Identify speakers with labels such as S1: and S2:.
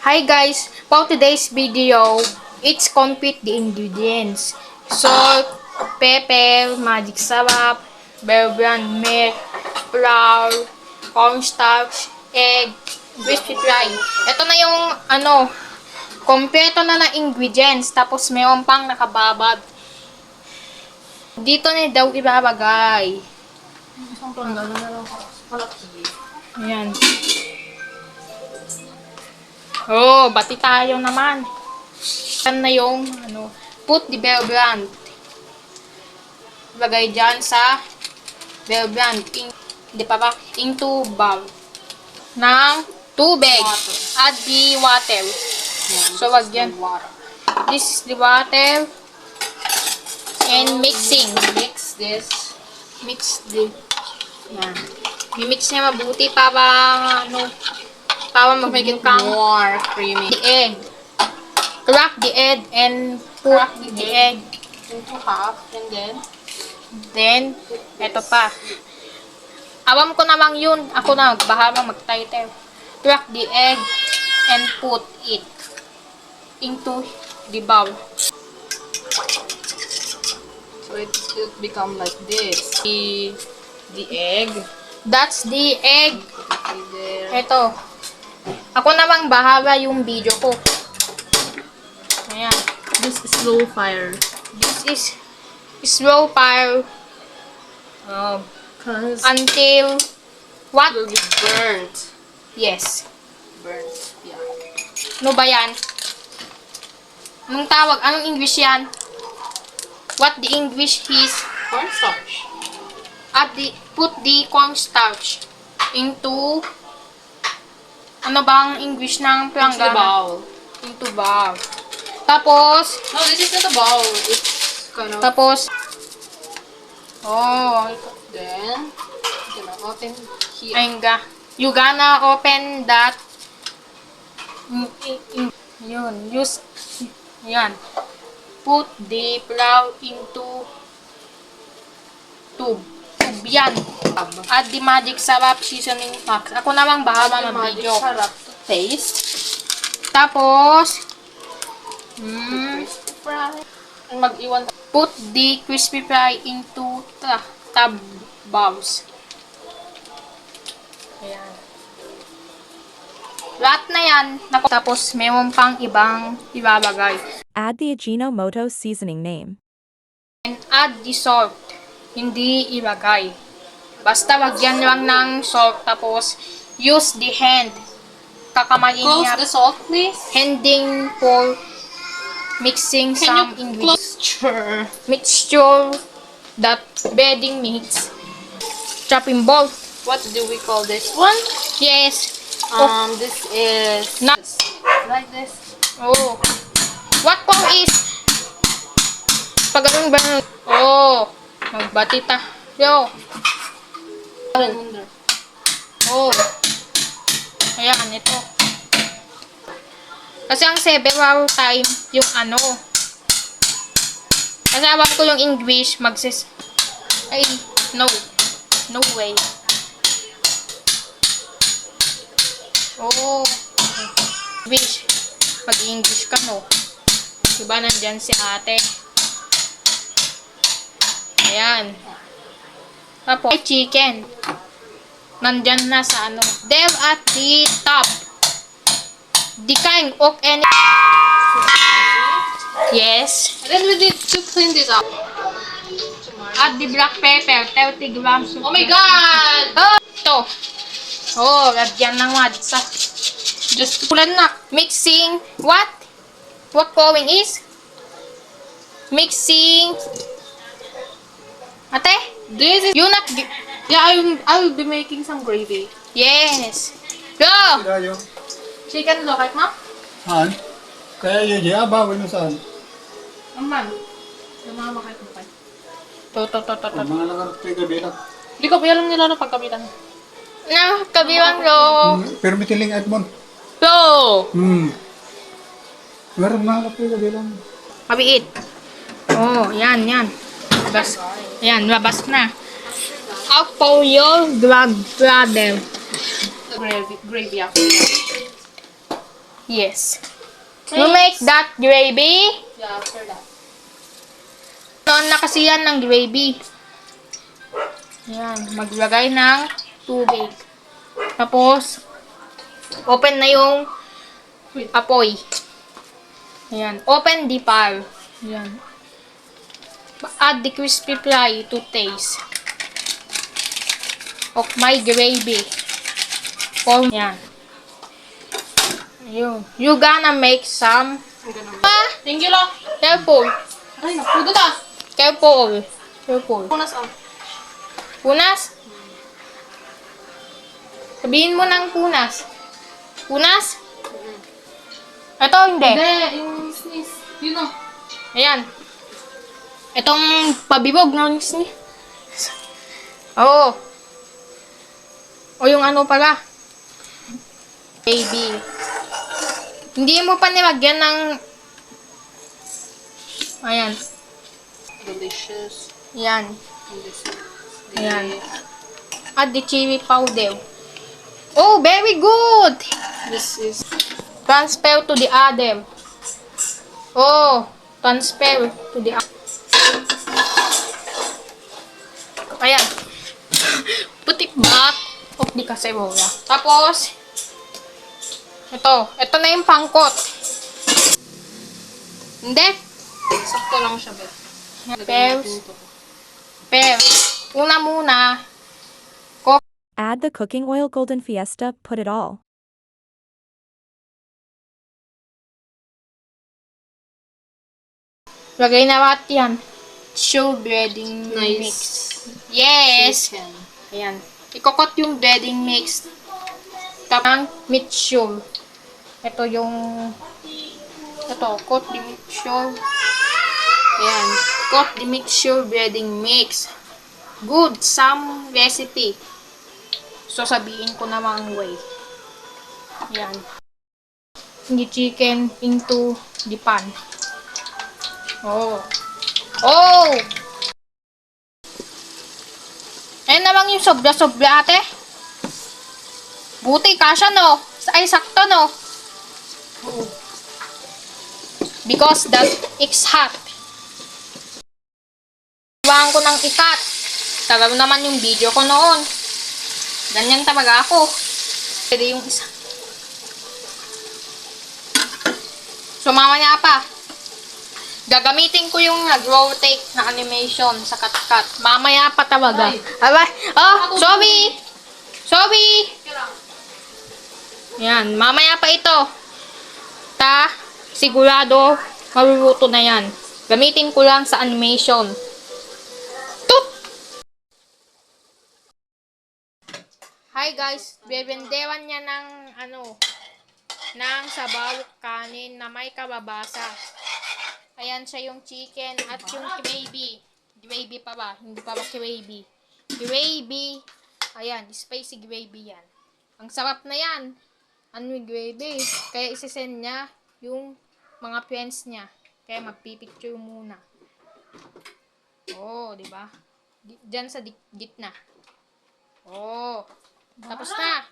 S1: Hi guys, for today's video, it's complete the ingredients. Salt, pepper, magic sarap, bear brand milk, flour, cornstarch, egg, crispy fry. Ito na yung kompleto na ingredients. Tapos mayroon pang nakababad. Dito na daw ibabagay. Ayan. Oh, bati tayo naman. Yan na yung, put the bear brand. Lagay dyan sa bear brand. Into bowl ng tubig. Add the water. So, wag yan. This is the water. And mixing.
S2: Mix this.
S1: Mix the, yan. I-mix niya mabuti para, para
S2: Make it
S1: magmukang
S2: more creamy.
S1: the egg. Crack the egg and put the egg.
S2: Into half and
S1: Then, eto pa. Awam ko namang yun. Ako na, bahala mag-title. Crack the egg and put it into the bowl.
S2: so it become like this. The egg.
S1: That's the egg.
S2: There.
S1: Eto. Ako namang bahala yung video ko. Ayan.
S2: This is slow fire.
S1: This is slow fire
S2: Cause
S1: until what?
S2: it will be burnt.
S1: Yes.
S2: Burnt. Yeah.
S1: Ano ba yan? Anong tawag? Anong English yan? What the English is?
S2: Cornstarch.
S1: Put the cornstarch into ano bang English ng
S2: Into the
S1: planggana?
S2: bowl.
S1: Into bowl. Tapos,
S2: No, this is not a bowl. It's kind of.
S1: tapos, oh,
S2: Then you gonna open here.
S1: ayun you gonna open that, yun, yan, put the flour into tube yan, add the magic sarap seasoning packs. Ako namang bahala mag-video.
S2: Sarap to taste.
S1: Tapos,
S2: Crispy fry. And mag-iwan.
S1: put the crispy fry into tab bowls. Ayan. Lahat na yan. Tapos, mayroon pang ibang ibabagay.
S3: Add the Ajinomoto seasoning name.
S1: And add the salt. Hindi ilagay. Basta wagyan lang ng salt. Tapos, use the hand. Kakamayin
S2: Close
S1: niya.
S2: the salt, please.
S1: Handing for mixing some ingredients. Mixture that bedding mix. Chopping bowl.
S2: What do we call this one?
S1: Yes.
S2: This is like this.
S1: Oh. What po is? Pag ganun ba? Oh. Magbati ta. Yo. Oh. Ayan, ito. Kasi ang several time, yung kasi awam ko yung English, ay, no. No way. Oh. English. Mag-English ka, no? Diba nandyan si ate? Ayan. Tapos, chicken. Nandyan na sa there at the top. The kind of any. Yes.
S2: And then we need to clean this up.
S1: Add the black pepper, 30 grams.
S2: Oh my god!
S1: Oh, ito. Oh, lagyan ng matsa. Just pulan na. Mixing. What? What going is? Mixing. Ate?
S2: This is.
S1: You not.
S2: Yeah, I will be making some gravy.
S1: Yes. Go!
S4: Dayo.
S2: Chicken lo kahit na?
S4: Han? Kaya yun ya, bawin mo saan?
S2: Aman. Yung mga makait mo kayo.
S1: To.
S4: Ang mga nakarap kayo gabi na.
S2: Hindi ko alam nila na pagkabitan.
S1: Na, kabilang lo.
S4: Pero may tiling Edmond.
S1: Go!
S4: Meron mga kape gabi lang.
S1: Kabiit. Oh, yan. Labas. Ayan, labas na. Out for your grandfather.
S2: Gravy after that.
S1: Yes. You make that gravy.
S2: Yeah, after that.
S1: Noon na kasi yan ng gravy. Yan. Maglagay ng tubig. Tapos, open na yung apoy. Ayan. Open the fire. Ayan. Add the crispy fry to taste of my gravy. Yan. Ayun. You gonna make some.
S2: I'm gonna
S1: Ah!
S2: Thank you, Lo.
S1: Careful.
S2: Ay, nakudo ta.
S1: Careful. Careful.
S2: Punas ang.
S1: Punas? Sabihin mo ng punas. Punas? Ito, hindi.
S2: Hindi, yung sneeze. Yun o.
S1: Ayan. Itong pabibog na ni. Oo. O yung ano pala. Baby. Hindi mo pa nilagyan ng... Ayan.
S2: Delicious.
S1: Ayan.
S2: And this is
S1: Ayan. Add the chili powder. Oh, very good!
S2: This is
S1: Transfer to the other. Oh, transfer to the other. Ayan. Put it back of the casserole. Tapos, ito na yung pangkot. Hindi.
S2: sakto lang siya, bet.
S1: Pears. Una muna,
S3: Add the cooking oil Golden Fiesta, put it all.
S1: lagay na lahat yan. Show breading
S2: Nice.
S1: mix. Yes!
S2: Chicken.
S1: Ayan. Ikokot yung breading mix. Tapang mixture. Ito yung... Ito, coat the mixture. Ayan. Coat the mixture breading mix. Good. Some recipe. So, sabihin ko namang way. Ayan. The chicken into the pan. Oh. Oh! Ayan na lang yung sobra-sobra, ate. Buti, kasha, no? Ay, sakto, no? Because that it's hot. Iwahan ko ng ikat. Tagal naman yung video ko noon. Ganyan talaga ako. Pwede yung isa. So, mamaya pa. Gagamitin ko yung nag-rotate na animation sa cut-cut. Mamaya pa talaga. Alay. Oh, sorry. Sorry. Yan. Mamaya pa ito. Sigurado, maruluto na yan. Gamitin ko lang sa animation. Tut! Hi guys. Bebendewan niya ng ng sabaw kanin na may kababasa. Ayan siya yung chicken at yung gravy. Gravy pa ba? Hindi pa ba gravy? Gravy. Ayan, spicy gravy yan. Ang sarap na yan. Ano yung gravy? Kaya isisend niya yung mga friends niya. Kaya magpipicture muna. Oh, di ba? Diyan sa gitna. Oh. Tapos na.